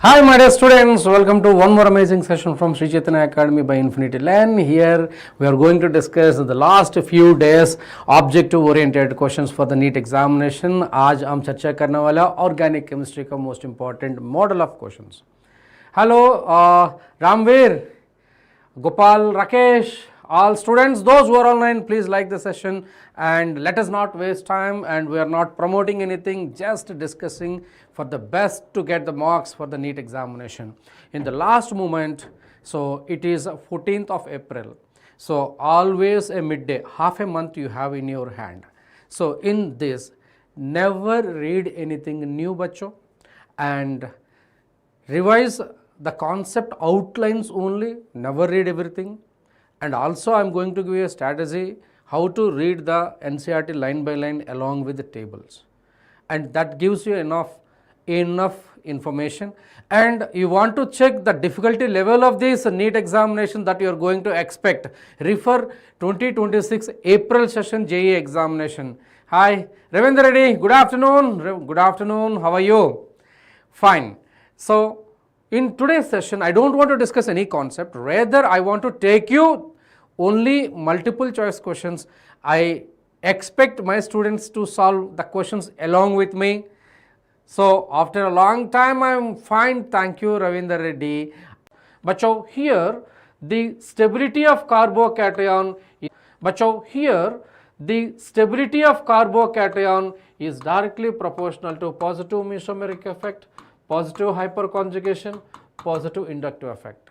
Hi my dear students, welcome to one more amazing session from Sri Chaitanya Academy by Infinity Learn. Here we are going to discuss the last few days objective oriented questions for the NEET examination. आज हम चर्चा करने वाला organic chemistry का most important model of questions. Hello Ramveer, Gopal, Rakesh, all students, those who are online, please like the session and let us not waste time, and we are not promoting anything, just discussing for the best to get the marks for the NEET examination. In the last moment, so it is 14th of April. So always a midday, half a month you have in your hand. So in this, never read anything new, bacho, and revise the concept outlines only, never read everything. And also I am going to give you a strategy how to read the NCERT line by line along with the tables, and that gives you enough information. And you want to check the difficulty level of this NEET examination that you are going to expect, refer 2026 April session JEE examination. Hi Ravindra Reddy, good afternoon, how are you? Fine. So in today's session, I don't want to discuss any concept, rather I want to take you only multiple choice questions. I expect my students to solve the questions along with me. So after a long time I am fine, thank you Ravindra Reddy. But here the stability of carbocation is directly proportional to positive mesomeric effect, positive hyperconjugation, positive inductive effect.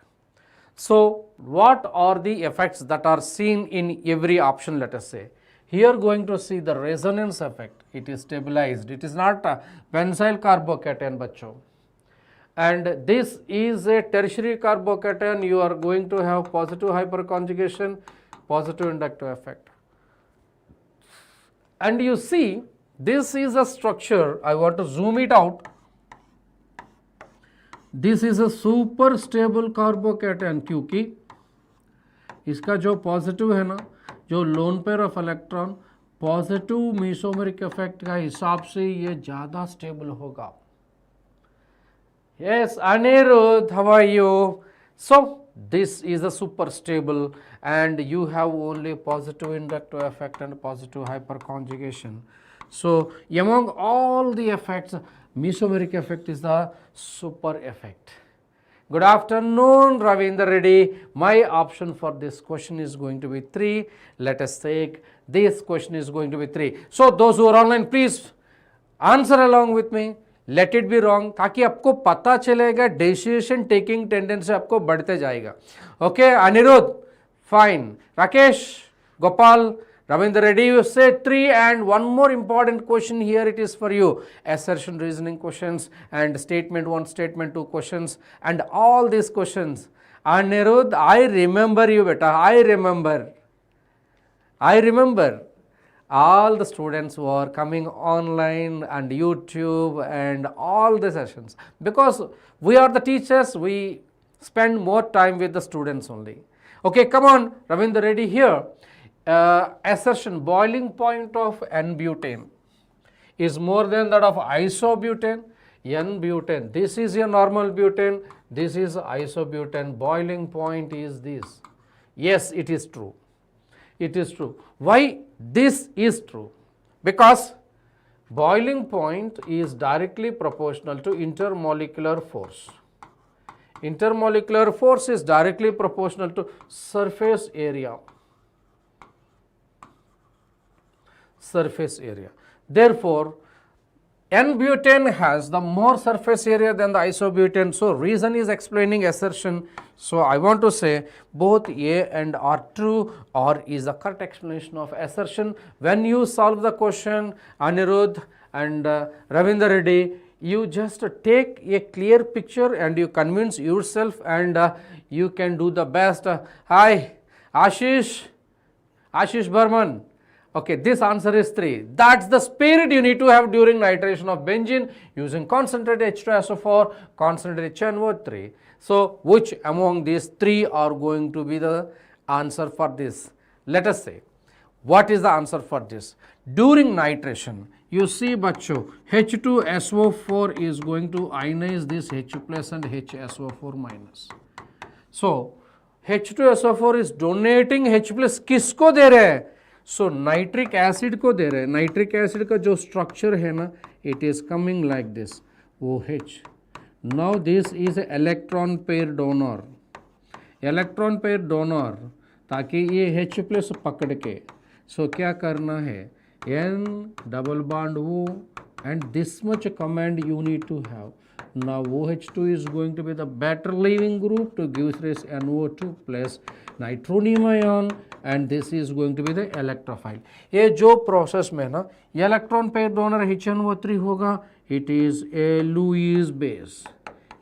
So what are the effects that are seen in every option? Let us say here going to see the resonance effect. It is stabilized, it is not a benzyl carbocation, bacho, and this is a tertiary carbocation. You are going to have positive hyperconjugation, positive inductive effect. And you see this is a structure, I want to zoom it out. This is a super stable carbocation, क्योंकि इसका जो positive है ना, जो lone pair of electron positive mesomeric effect का हिसाब से ये ज़्यादा स्टेबल होगा. Yes, Anirudh, how are you? So this is a super stable and you have only positive inductive effect and positive hyperconjugation. So among all the effects, mesomeric effect is the super effect. Good afternoon Ravindra Reddy. My option for this question is going to be 3. Let us take this question is going to be 3. So those who are online, please answer along with me. Let it be wrong, ताकि आपको पता चलेगा decision taking tendency आपको बढ़ते जाएगा. Okay, Anirudh, fine. Rakesh, Gopal, Ravindra Reddy, you said 3, and one more important question here, it is for you. Assertion reasoning questions and statement 1, statement 2 questions, and all these questions. Anirudh, I remember you, beta. I remember all the students who are coming online and YouTube and all the sessions, because we are the teachers, we spend more time with the students only. Okay, come on, Ravindra Reddy here. Assertion, boiling point of N-butane is more than that of isobutane, N-butane. This is a normal butane, this is isobutane, boiling point is this. Yes, it is true. It is true. Why this is true? Because boiling point is directly proportional to intermolecular force. Intermolecular force is directly proportional to surface area. Therefore, N-butane has the more surface area than the isobutane. So reason is explaining assertion. So I want to say both A and R true, or is the correct explanation of assertion. When you solve the question, Anirudh and Ravindra Reddy, you just take a clear picture and you convince yourself, and you can do the best. Hi Ashish Burman. Okay, this answer is 3. That's the spirit you need to have during nitration of benzene using concentrated H2SO4, concentrated HNO3. So which among these 3 are going to be the answer for this? Let us say, what is the answer for this? During nitration, You see bachcho, H2SO4 is going to ionize this H plus and HSO4 minus. So H2SO4 is donating H plus किसको दे रहे हैं? So nitric acid को दे रहे हैं. Nitric acid का जो structure है ना, it is coming like this, OH. Now this is a electron pair donor. Electron pair donor ताकि ये H plus पकड़ के. So क्या करना है? N double bond O and this much command you need to have. Now OH2 is going to be the better leaving group to give rise NO2 plus nitronium ion and this is going to be the electrophile. ये जो process में ना ये electron pair donor HNO3 होगा, it is a Lewis base.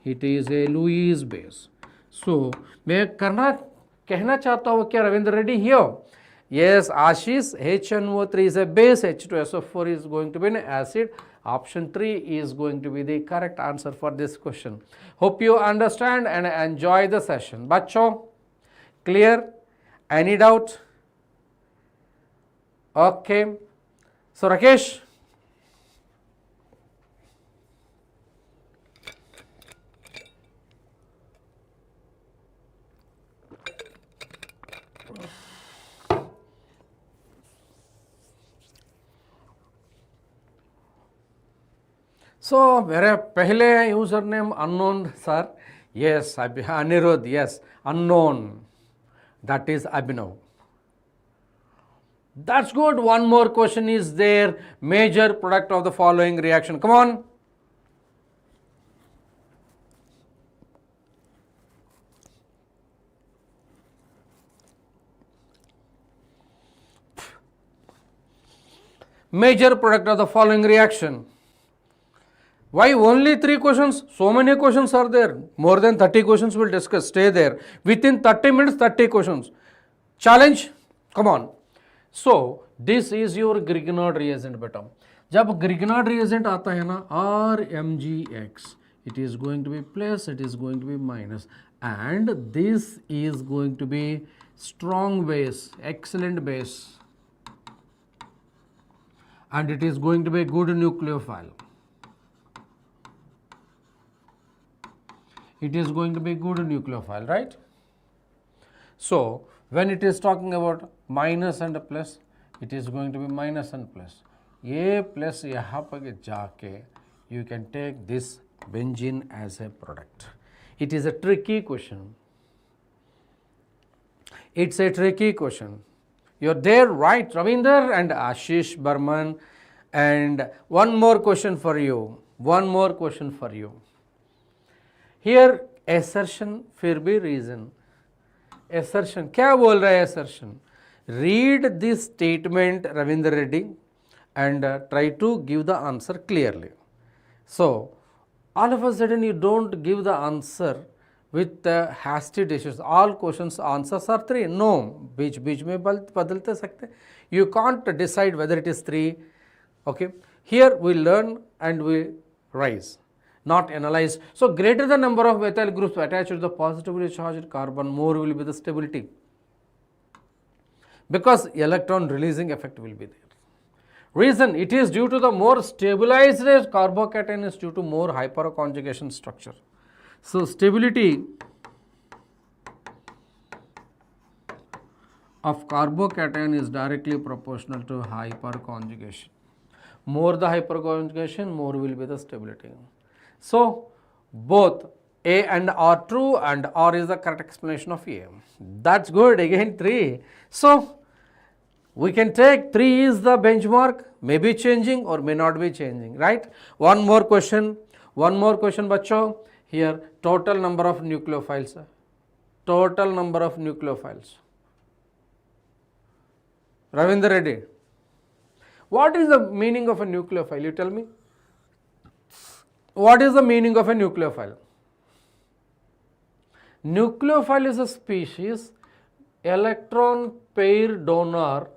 It is a Lewis base. So मैं कहना चाहता हूँ क्या Ravindra Reddy here? Yes, Ashish, HNO3 is a base, H2SO4 is going to be an acid. Option 3 is going to be the correct answer for this question. Hope you understand and enjoy the session. Bacho, clear? Any doubt? Okay. So, Rakesh. So, मेरे पहले user name unknown sir, yes, Anirudh, yes, unknown, that is Abhinav. That's good. One more question is there, major product of the following reaction, come on. Major product of the following reaction. Why only 3 questions? So many questions are there. More than 30 questions we'll discuss. Stay there. Within 30 minutes, 30 questions. Challenge? Come on. So, this is your Grignard reagent beta. जब Grignard reagent आता है ना, RMgX, it is going to be plus, it is going to be minus. And this is going to be strong base, excellent base. And it is going to be a good nucleophile. It is going to be good nucleophile, right? So, when it is talking about minus and plus, it is going to be minus and plus. A plus यहाँ पर जाके you can take this benzene as a product. It is a tricky question. It's a tricky question. You're there, right, Ravinder and Ashish Burman. And one more question for you. One more question for you. Here assertion फिर भी reason. Assertion क्या बोल रहा है assertion? Read this statement Ravindra Reddy and try to give the answer clearly. So all of a sudden you don't give the answer with hasty decisions. All questions answers are 3. No, बीच में बदलते सकते. You can't decide whether it is 3. Okay. Here we learn and we rise, not analyze. So greater the number of methyl groups attached to the positively charged carbon, more will be the stability, because electron releasing effect will be there. Reason, it is due to the more stabilized carbocation is due to more hyperconjugation structure. So stability of carbocation is directly proportional to hyperconjugation. More the hyperconjugation, more will be the stability. So both A and R true and R is the correct explanation of A. That's good. Again 3. So we can take 3 is the benchmark, may be changing or may not be changing, right? One more question bacho. Here total number of nucleophiles. Total number of nucleophiles. Ravindra Reddy. What is the meaning of a nucleophile? You tell me. What is the meaning of a nucleophile? Nucleophile is a species electron pair donor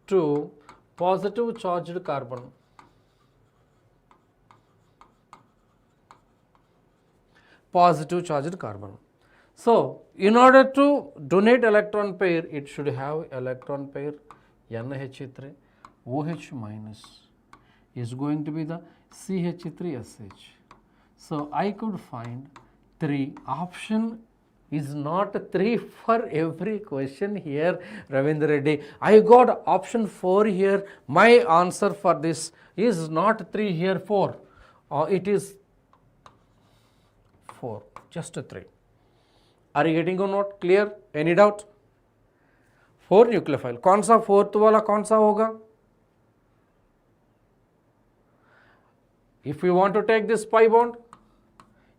to positive charged carbon. Positive charged carbon. So in order to donate electron pair, it should have electron pair NH3, OH minus is going to be the CH3SH. So, I could find 3. Option is not 3 for every question here, Ravindra Reddy. I got option 4 here. My answer for this is not 3 here, 4. It is 4, just 3. Are you getting or not? Clear? Any doubt? 4 nucleophile. कौन सा fourth वाला कौन सा होगा? If we want to take this pi bond,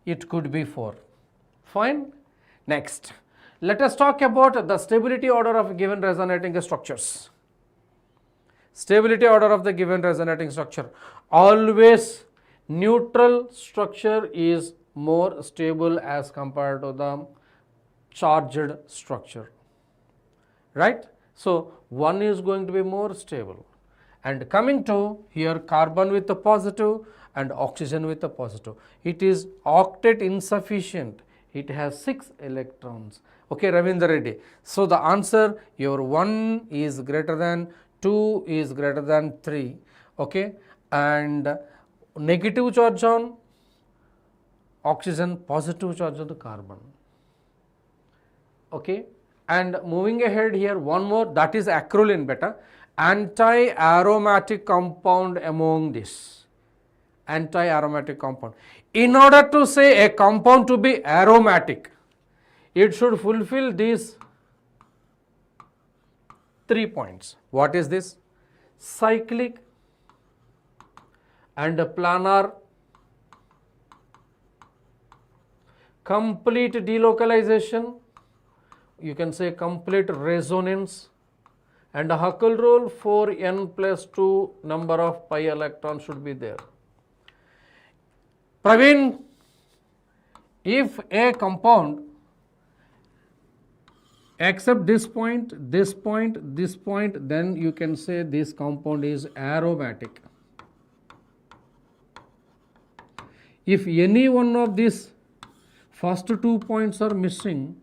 it could be 4. Fine. Next, let us talk about the stability order of given resonating structures. Stability order of the given resonating structure. Always neutral structure is more stable as compared to the charged structure. Right? So, one is going to be more stable. And coming to here, carbon with the positive and oxygen with the positive. It is octet insufficient. It has 6 electrons. Okay, Ravindra Reddy. So, the answer, your 1 is greater than, 2 is greater than 3. Okay, and negative charge on oxygen, positive charge on the carbon. Okay, and moving ahead here, one more, that is acrolein beta, anti-aromatic compound among this. Anti-aromatic compound. In order to say a compound to be aromatic, it should fulfill these 3 points. What is this? Cyclic and planar, complete delocalization, you can say complete resonance, and Huckel rule 4n plus 2 number of pi electrons should be there. Praveen, if a compound except this point, this point, this point, then you can say this compound is aromatic. If any one of these first 2 points are missing,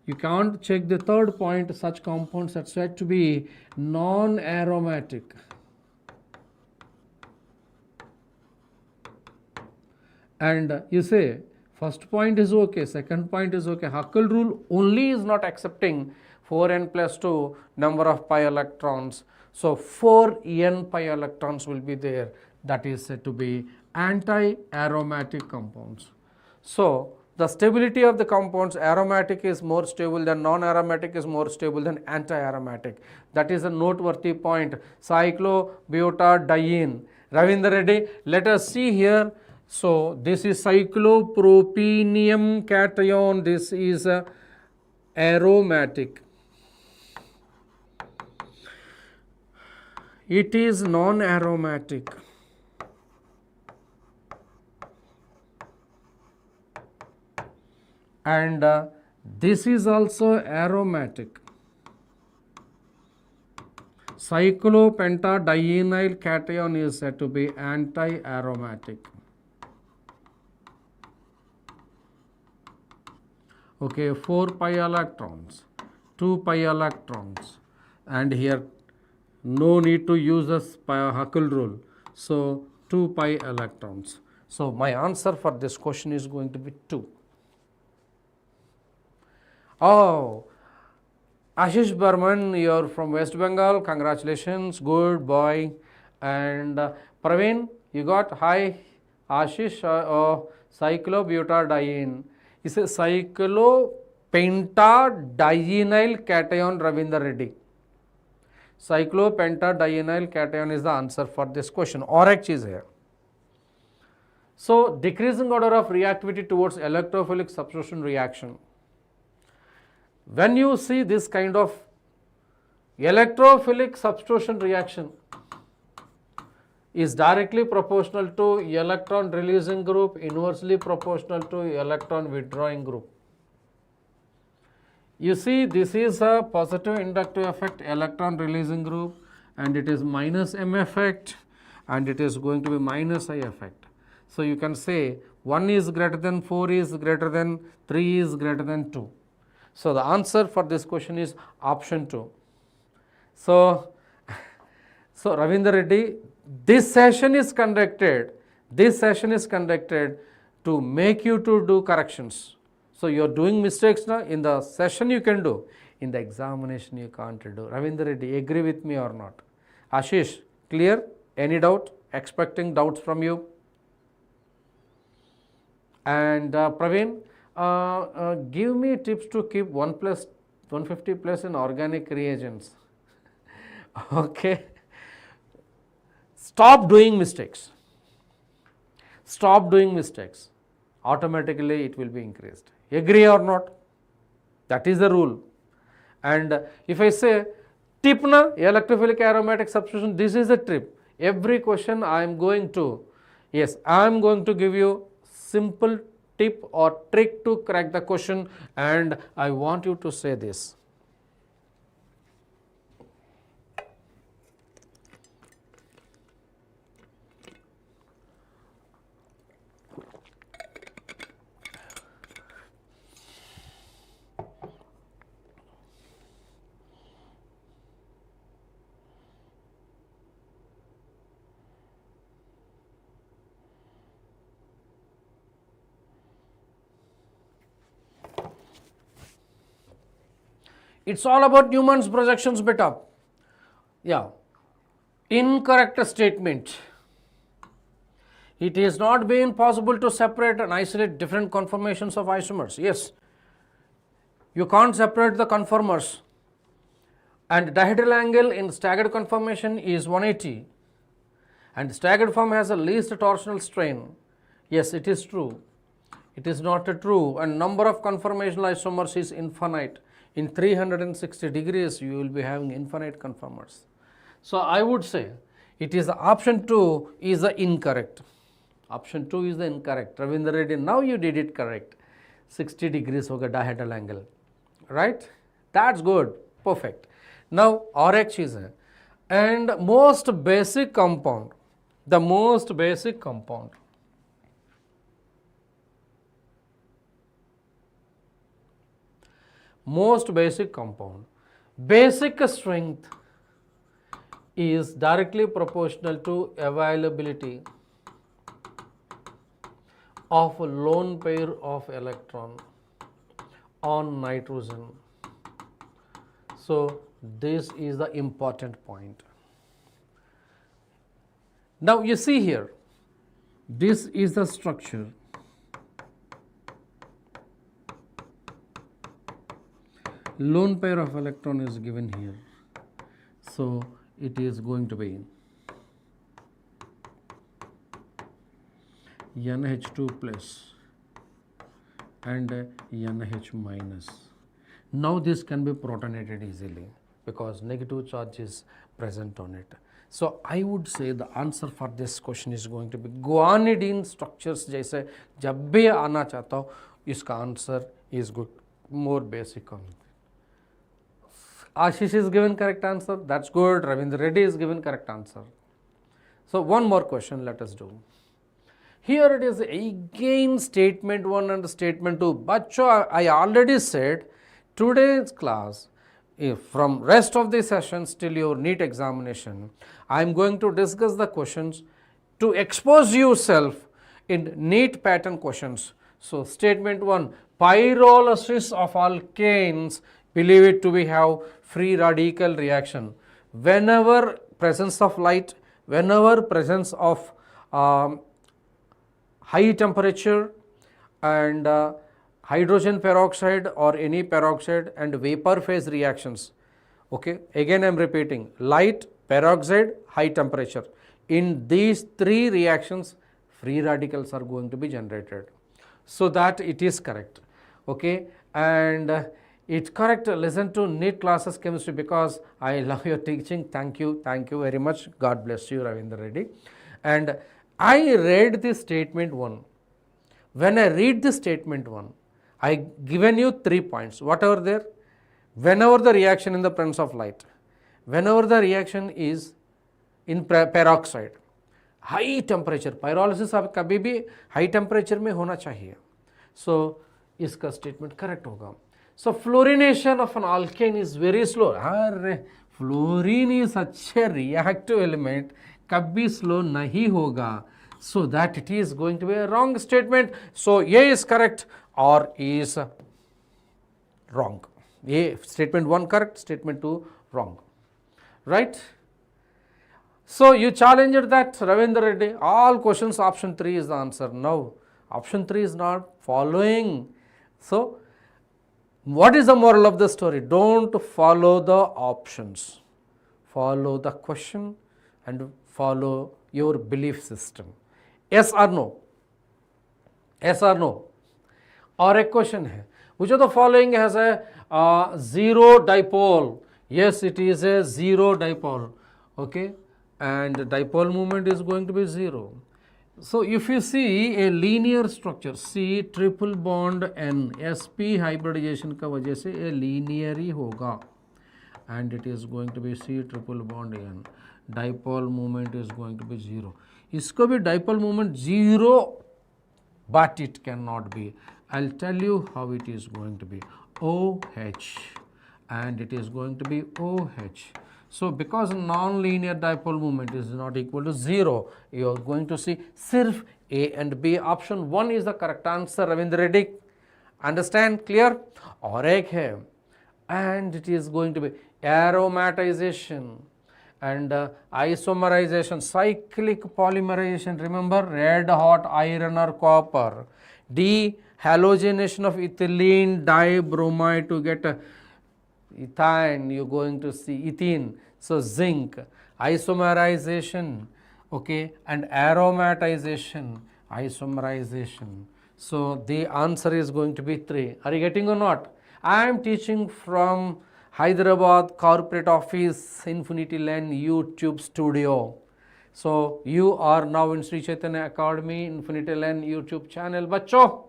you can't check the third point, such compounds are said to be non-aromatic. And you say first point is okay, second point is okay. Huckel rule only is not accepting 4n plus 2 number of pi electrons. So, 4n pi electrons will be there, that is said to be anti-aromatic compounds. So, the stability of the compounds, aromatic is more stable than non-aromatic is more stable than anti-aromatic. That is a noteworthy point. Cyclobutadiene. Ravindra Reddy, let us see here. So, this is cyclopropenium cation, this is aromatic. It is non-aromatic. And this is also aromatic. Cyclopentadienyl cation is said to be anti-aromatic. Okay, 4 pi electrons, 2 pi electrons, and here no need to use the Huckel rule. So, 2 pi electrons. So, my answer for this question is going to be 2. Oh, Ashish Burman, you are from West Bengal, congratulations, good boy. And Praveen, you got, hi Ashish, cyclobutadiene. It's a cyclopentadienyl cation, Ravindra Reddy. Cyclopentadienyl cation is the answer for this question. और एक चीज है. So, decreasing order of reactivity towards electrophilic substitution reaction. When you see this kind of electrophilic substitution reaction is directly proportional to electron releasing group, inversely proportional to electron withdrawing group. You see, this is a positive inductive effect, electron releasing group, and it is minus M effect, and it is going to be minus I effect. So, you can say 1 is greater than 4 is greater than 3 is greater than 2. So, the answer for this question is option 2. So, So Ravindra Reddy, this session is conducted to make you to do corrections. So you are doing mistakes now, in the session you can do, in the examination you can't do. Ravindra Reddy, agree with me or not? Ashish, clear? Any doubt? Expecting doubts from you? And Praveen, give me tips to keep 150 plus in organic reagents. Okay. Stop doing mistakes. Stop doing mistakes. Automatically it will be increased. Agree or not? That is the rule. And if I say tip na electrophilic aromatic substitution, this is the tip. Every question I am going to, yes, I am going to give you simple tip or trick to crack the question, and I want you to say this. It's all about Newman's projections, beta. Yeah. Incorrect statement. It is not been possible to separate and isolate different conformations of isomers. Yes. You can't separate the conformers. And dihedral angle in staggered conformation is 180. And staggered form has the least torsional strain. Yes, it is true. It is not true. And number of conformational isomers is infinite. In 360 degrees, you will be having infinite conformers. So I would say it is the option 2 is the incorrect. Option 2 is the incorrect. Ravindra Reddy, now you did it correct. 60 degrees hoga dihedral angle. Right? That's good. Perfect. Now RH is a, and most basic compound. The most basic compound. Most basic compound. Basic strength is directly proportional to availability of a lone pair of electron on nitrogen. So this is the important point. Now you see here, this is the structure. Lone pair of electron is given here. So it is going to be NH2 plus and NH minus. Now this can be protonated easily because negative charge is present on it. So I would say the answer for this question is going to be guanidine structures जैसे जब भी आना चाहता हो इसका answer is good, more basic on it. Ashish is given correct answer. That's good. Ravindra Reddy is given correct answer. So one more question let us do. Here it is again statement 1 and statement 2. But I already said today's class, if from rest of the sessions till your NEET examination, I am going to discuss the questions to expose yourself in NEET pattern questions. So statement 1, pyrolysis of alkanes, believe it to be have free radical reaction. Whenever presence of light, whenever presence of high temperature and hydrogen peroxide or any peroxide and vapor phase reactions. Okay, again I am repeating, light, peroxide, high temperature. In these 3 reactions, free radicals are going to be generated. So that it is correct. Okay, and it's correct. Listen to NEET classes chemistry because I love your teaching. Thank you very much. God bless you, Ravindra Reddy. And I read this statement 1. When I read this statement 1, I given you 3 points. Whatever there, whenever the reaction in the presence of light, whenever the reaction is in peroxide, high temperature, pyrolysis आप कभी भी high temperature में होना चाहिए. So इसका statement correct होगा. So fluorination of an alkane is very slow. Fluorine is such a reactive element, कभी slow नहीं होगा. So that it is going to be a wrong statement. So A is correct or is wrong. A, statement 1 correct, statement 2 wrong. Right? So you challenged that, Ravindra Reddy. All questions, option 3 is the answer. No, option 3 is not following. So what is the moral of the story? Don't follow the options. Follow the question and follow your belief system. Yes or no? Yes or no? और एक question है, which of the following has a zero dipole? Yes, it is a zero dipole. Okay, and dipole moment is going to be 0. So if you see a linear structure, C triple bond N, sp hybridization का वजह से a linear ही होगा, and it is going to be C triple bond N. Dipole moment is going to be 0. इसको भी dipole moment 0, but it cannot be. I'll tell you how it is going to be. OH, and it is going to be OH. So because non-linear dipole moment is not equal to 0, you are going to see sirf A and B. Option 1 is the correct answer, Ravindra Reddy. Understand? Clear? और एक है, and it is going to be aromatization and isomerization, cyclic polymerization. Remember, red hot iron or copper. D, halogenation of ethylene dibromide to get ethane, you are going to see ethene. So zinc, isomerization, okay, and aromatization, isomerization. So the answer is going to be 3. Are you getting or not? I am teaching from Hyderabad Corporate Office, Infinity Lane YouTube studio. So you are now in Sri Chaitanya Academy, Infinity Lane YouTube channel, bachcho.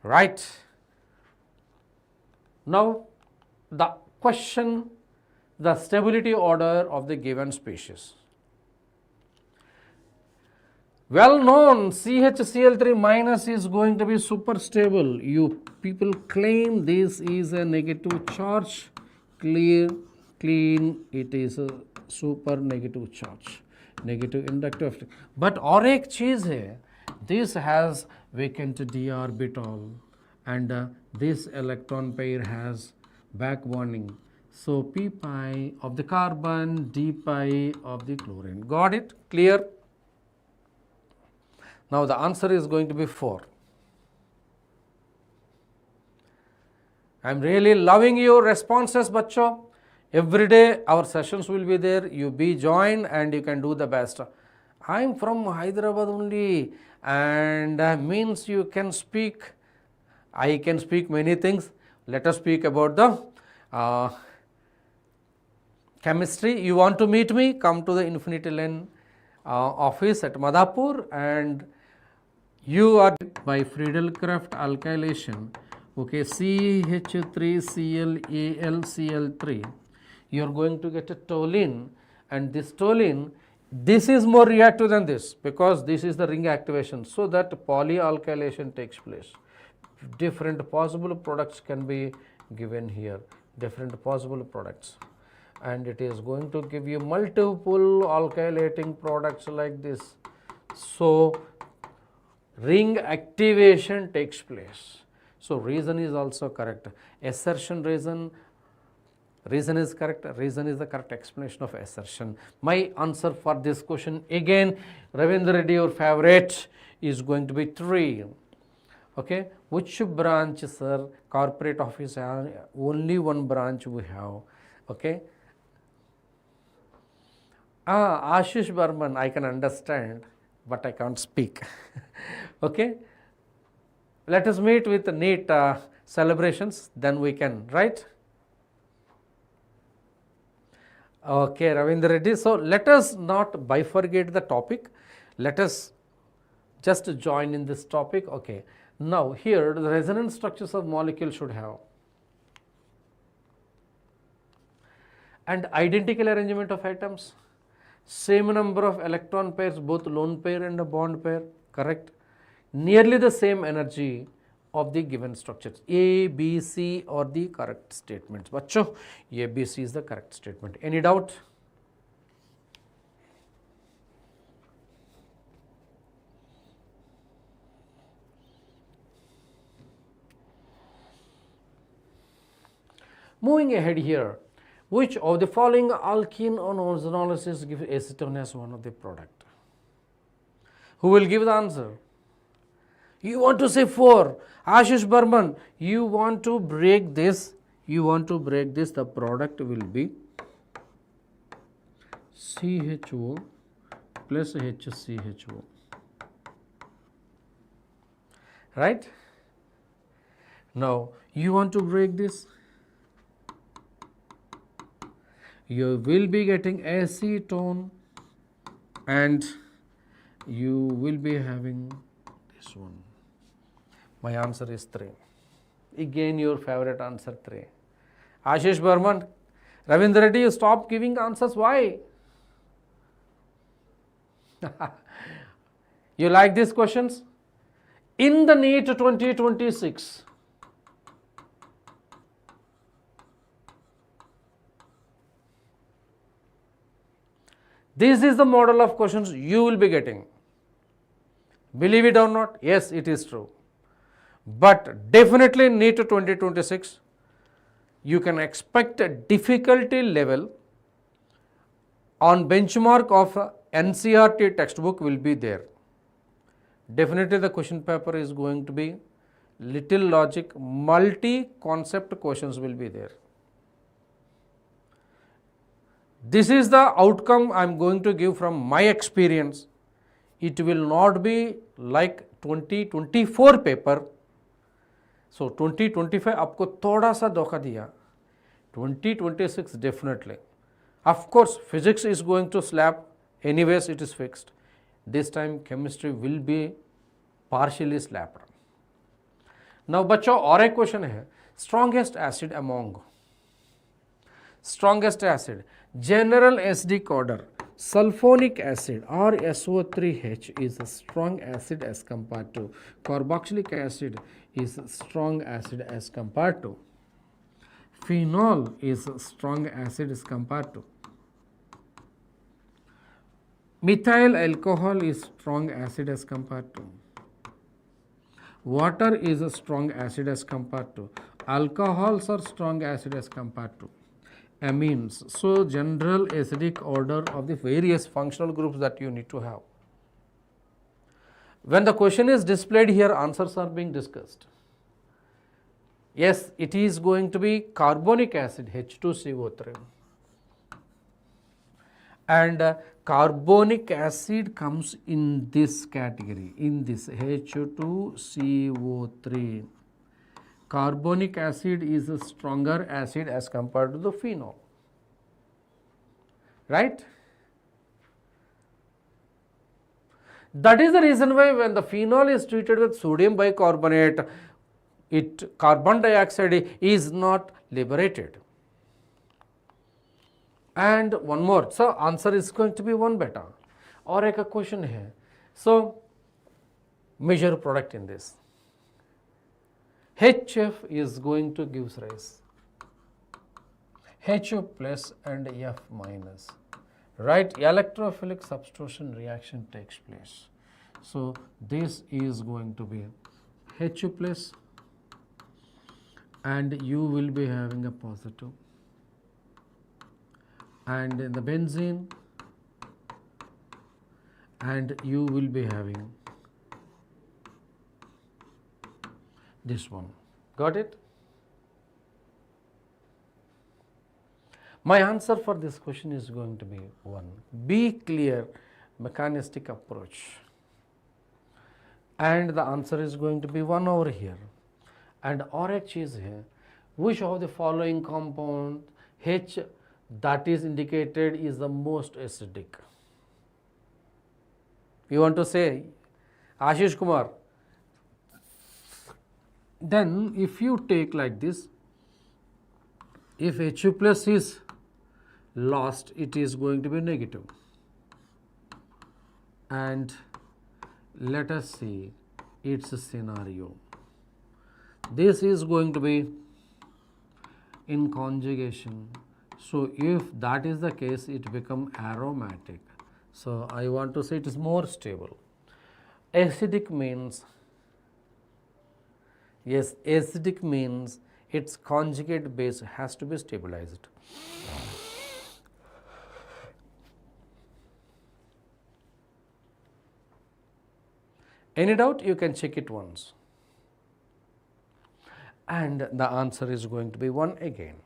Right. Now the question, the stability order of the given species. Well known, CHCl3 minus is going to be super stable. You people claim this is a negative charge, clean, it is a super negative charge, negative inductive effect. But और एक चीज़ है, this has vacant d orbital and this electron pair has back bonding. So p pi of the carbon, d pi of the chlorine. Got it? Clear? Now the answer is going to be 4. I am really loving your responses, bachcho. Every day our sessions will be there. You be joined and you can do the best. I am from Hyderabad only, and means you can speak. I can speak many things. Let us speak about the chemistry. You want to meet me? Come to the Infinity Lane office at Madhapur, and you are by Friedel-Crafts alkylation. Okay, CH3ClAlCl3. You are going to get a toluene, and this toluene, this is more reactive than this because this is the ring activation, so that polyalkylation takes place. Different possible products can be given here, different possible products, and it is going to give you multiple alkylating products like this. So ring activation takes place. So reason is also correct. Assertion reason is correct. Reason is the correct explanation of assertion. My answer for this question again, Ravindra Reddy, your favorite, is going to be 3. Okay, which branch, sir? Corporate office, only one branch we have. Okay. Ashish Burman, I can understand, but I can't speak. Okay. Let us meet with NEET celebrations, then we can, right? Okay, Ravindra Reddy. So let us not bifurcate the topic. Let us just join in this topic. Okay. Now here the resonance structures of molecules should have and identical arrangement of atoms, same number of electron pairs, both lone pair and a bond pair, correct? Nearly the same energy, of the given structures. A, B, C are the correct statements. Bachcho, A, B, C is the correct statement. Any doubt? Moving ahead here, which of the following alkene on ozonolysis gives acetone as one of the product? Who will give the answer? You want to say 4. Ashish Burman, you want to break this, the product will be CHO plus HCHO. Right? Now, you want to break this, you will be getting acetone and you will be having this one. My answer is 3. Again your favorite answer 3. Ashish Burman, Ravindra Reddy, you stop giving answers. Why? You like these questions? In the NEET 2026, this is the model of questions you will be getting. Believe it or not, yes, it is true. But definitely in NEET 2026, you can expect a difficulty level on benchmark of NCERT textbook will be there. Definitely the question paper is going to be little logic, multi-concept questions will be there. This is the outcome I am going to give from my experience. It will not be like 2024 paper. So 2025 आपको थोड़ा सा धोखा दिया, 2026 definitely. Of course, physics is going to slap, anyways it is fixed. This time chemistry will be partially slapped. Now बच्चों और एक question है, strongest acid among, strongest acid, general acidic order, sulfonic acid or SO3H is a strong acid as compared to carboxylic acid is strong acid as compared to phenol is strong acid as compared to methyl alcohol is strong acid as compared to water is a strong acid as compared to alcohols are strong acid as compared to amines. So general acidic order of the various functional groups that you need to have. When the question is displayed here, answers are being discussed. Yes, it is going to be carbonic acid H2CO3 and carbonic acid comes in this category, in this H2CO3. Carbonic acid is a stronger acid as compared to the phenol, right? That is the reason why when the phenol is treated with sodium bicarbonate, carbon dioxide is not liberated. And one more, so answer is going to be 1 beta. और एक question है, so measure product in this. HF is going to give rise HO plus and F minus, right? Electrophilic substitution reaction takes place. So this is going to be HO plus and you will be having a positive, and in the benzene and you will be having this one. Got it? My answer for this question is going to be 1. Be clear, mechanistic approach. And the answer is going to be 1 over here. And और एक चीज़ है, which of the following compound H that is indicated is the most acidic? You want to say, Ashish Kumar? Then if you take like this, if Hu plus is lost, it is going to be negative. And let us see its scenario. this is going to be in conjugation. So, if that is the case, it become aromatic. So, I want to say it is more stable. Acidic means, yes, acidic means its conjugate base has to be stabilized. Any doubt? You can check it once. And the answer is going to be 1 again.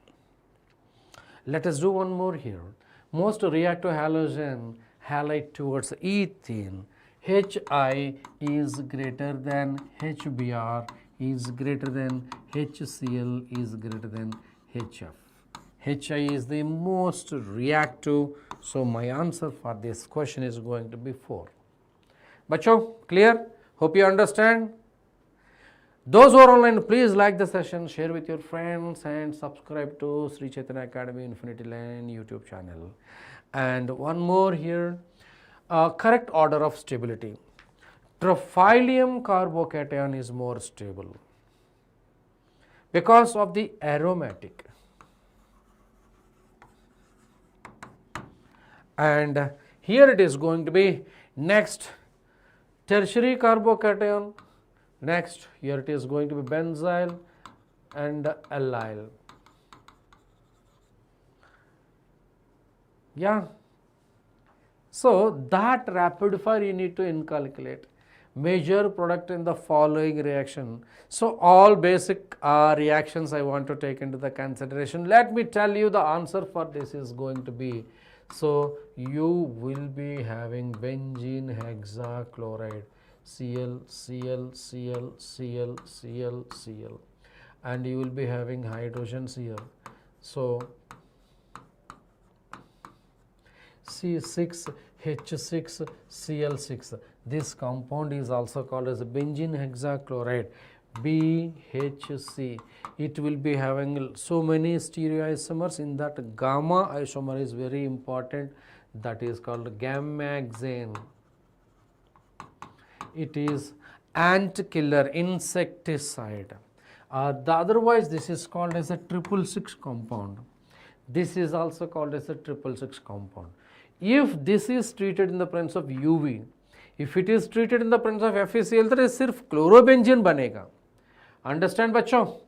Let us do one more here. Most reactive halogen halide towards ethane. Hi is greater than HBr is greater than HCl is greater than HF. Hi is the most reactive. So, my answer for this question is going to be 4. Bacho, clear? Hope you understand. Those who are online, please like the session, share with your friends and subscribe to Sri Chaitanya Academy Infinity Line YouTube channel. And one more here, correct order of stability. Trophylium carbocation is more stable because of the aromatic. And here it is going to be next tertiary carbocation. Next, here it is going to be benzyl and allyl. Yeah. So, that rapid fire you need to incalculate. Major product in the following reaction. So, all basic reactions I want to take into the consideration. Let me tell you the answer for this is going to be. So, you will be having benzene hexachloride. Cl, Cl, Cl, Cl, Cl, Cl, and you will be having hydrogens here. So, C6, H6, Cl6. This compound is also called as benzene hexachloride, BHC. It will be having so many stereoisomers. In that, gamma isomer is very important. That is called gammaxane. It is ant killer, insecticide. Otherwise, this is called as a 666 compound. This is also called as a 666 compound. If this is treated in the presence of UV, if it is treated in the presence of FeCl, then sirf chlorobenzene banega. Understand, bachcho?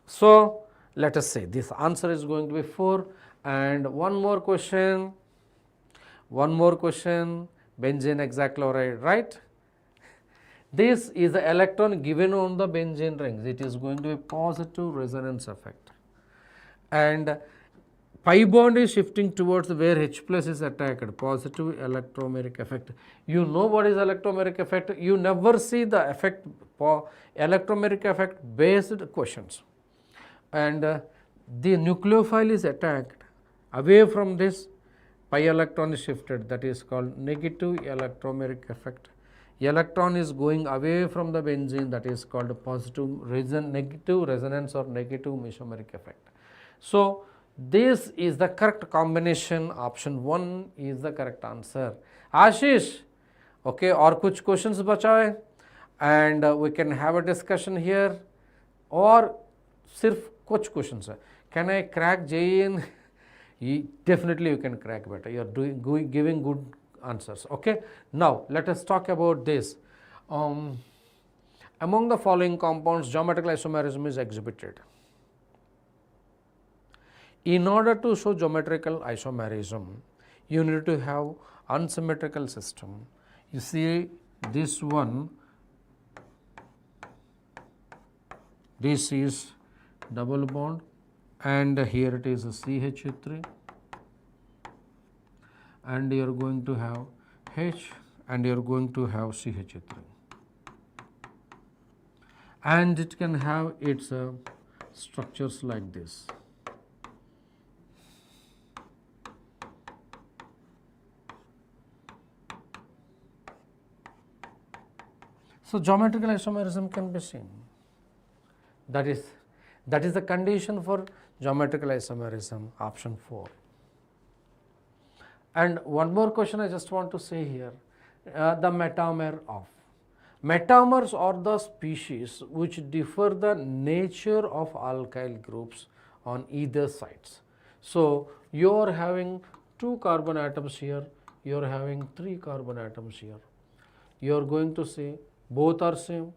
So, let us say this answer is going to be 4. And one more question, benzene hexachloride, right? This is the electron given on the benzene rings. It is going to be positive resonance effect. And pi bond is shifting towards where H plus is attacked, positive electromeric effect. You know what is electromeric effect? You never see the effect for electromeric effect based questions. And the nucleophile is attacked away from this, pi electron is shifted, that is called negative electromeric effect. Electron is going away from the benzene, that is called negative resonance or negative mesomeric effect. So, this is the correct combination. Option 1 is the correct answer. Ashish, okay, or kuch questions bacha hai, and we can have a discussion here, or sirf kuch questions hai. Can I crack JEE? Definitely you can crack better. You are giving good answers. Okay. Now, let us talk about this. Among the following compounds, geometrical isomerism is exhibited. In order to show geometrical isomerism, you need to have unsymmetrical system. You see this one, this is double bond, and here it is a CH3, and you are going to have H, and you are going to have CH3, and it can have its structures like this. So, geometrical isomerism can be seen. That is the condition for geometrical isomerism, option 4. And one more question I just want to say here, the metamer of. Metamers are the species which differ the nature of alkyl groups on either sides. So, you are having 2 carbon atoms here, you are having 3 carbon atoms here. You are going to say both are same,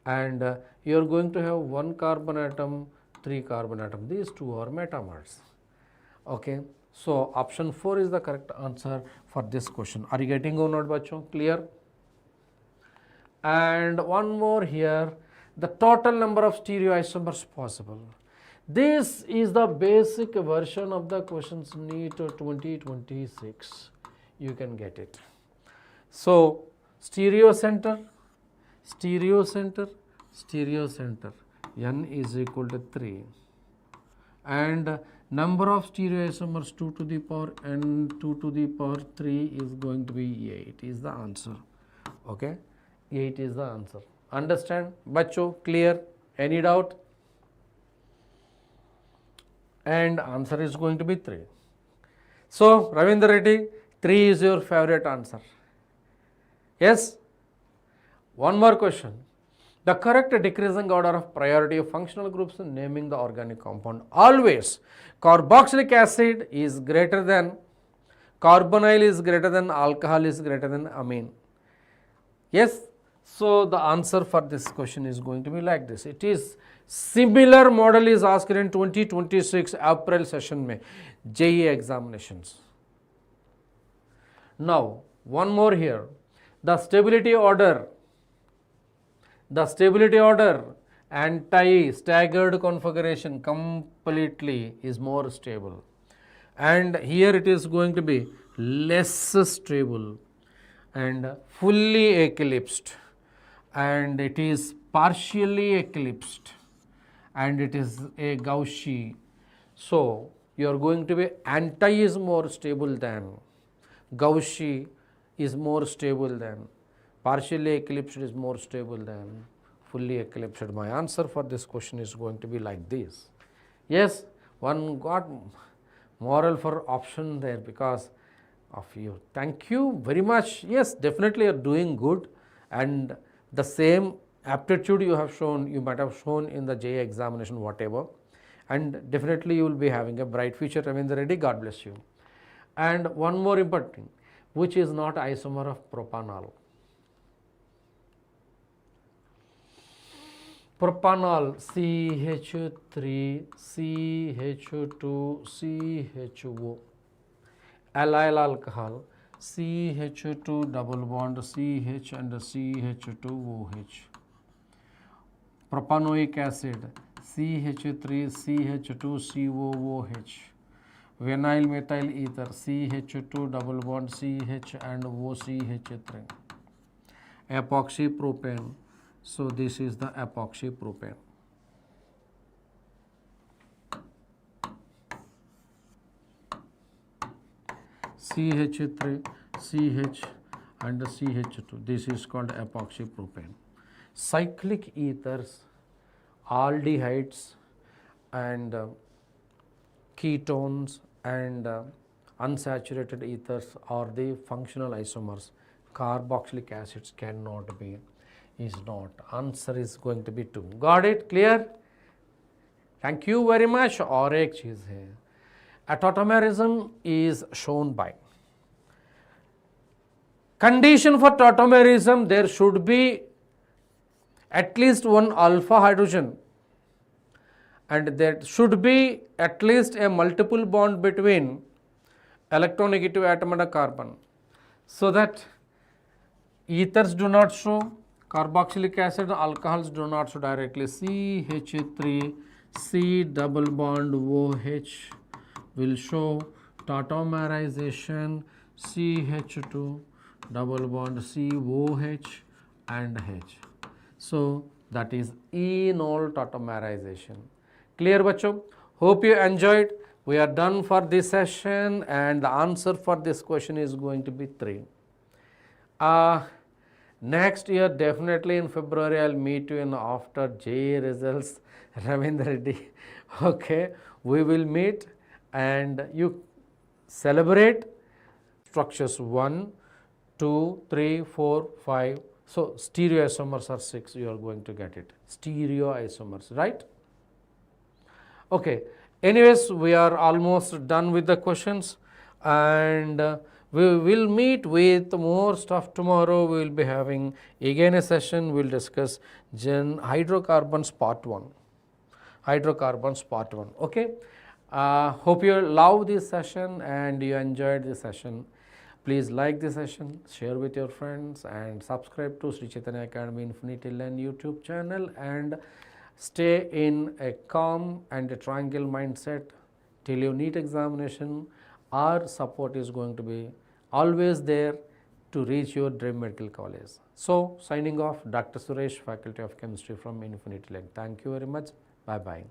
and you are going to have 1 carbon atom, 3 carbon atom. These two are metamers. Okay. So, option 4 is the correct answer for this question. Are you getting or not, bacho? Clear? And one more here, the total number of stereoisomers possible. This is the basic version of the questions NEET 2026. You can get it. So, stereo center, stereo center, stereo center, n is equal to 3, and number of stereoisomers 2 to the power n 2 to the power 3 is going to be 8 is the answer. Okay, 8 is the answer. Understand, bacho? Clear? Any doubt? And answer is going to be 3. So, Ravindra Reddy, 3 is your favorite answer. Yes? One more question. The correct decreasing order of priority of functional groups in naming the organic compound. Always carboxylic acid is greater than, carbonyl is greater than, alcohol is greater than amine. Yes? So, the answer for this question is going to be like this. It is similar model is asked in 2026 April session mein JEE examinations. Now, one more here. The stability order anti-staggered configuration completely is more stable, and here it is going to be less stable and fully eclipsed, and it is partially eclipsed, and it is a Gaussian. So, you are going to be anti is more stable than, Gaussian is more stable than, partially eclipsed is more stable than, fully eclipsed. My answer for this question is going to be like this. Yes, one got moral for option there because of you. Thank you very much. Yes, definitely you are doing good, and the same aptitude you have shown, you might have shown in the JEE examination, whatever, and definitely you will be having a bright future. Ravindra Reddy, God bless you. And one more important thing, which is not isomer of propanol. Propanol, CH3, CH2, CHO, allyl alcohol, CH2 double bond, CH and CH2OH, propanoic acid, CH3, CH2COOH, vinyl methyl ether, CH2 double bond, CH and OCH3, epoxy propane. So, this is the epoxy propane. CH3, CH and CH2, this is called epoxy propane. Cyclic ethers, aldehydes and ketones and unsaturated ethers are the functional isomers. Carboxylic acids cannot be, is not. Answer is going to be 2. Got it? Clear? Thank you very much. और एक चीज़ है, tautomerism is shown by, condition for tautomerism, there should be at least one alpha hydrogen, and there should be at least a multiple bond between electronegative atom and a carbon, so that ethers do not show, carboxylic acid, alcohols do not show directly. CH3, C double bond OH will show tautomerization, CH2 double bond COH and H. So, that is enol tautomerization. Clear, bacho? Hope you enjoyed. We are done for this session, and the answer for this question is going to be 3. Next year, definitely in February, I'll meet you in after JEE results, Ravindra Reddy. Okay, we will meet and you celebrate structures 1, 2, 3, 4, 5, So stereoisomers are 6, you are going to get it, stereoisomers, right? Okay, anyways, we are almost done with the questions, and we will meet with more stuff tomorrow. We will be having again a session, we will discuss hydrocarbons part 1, hydrocarbons part 1, okay. Hope you love this session and you enjoyed this session. Please like this session, share with your friends, and subscribe to Sri Chaitanya Academy Infinity Learn YouTube channel, and stay in a calm and a tranquil mindset till your NEET examination. Our support is going to be always there to reach your dream medical college. So, signing off, Dr. Suresh, Faculty of Chemistry from Infinity Learn. Thank you very much. Bye bye.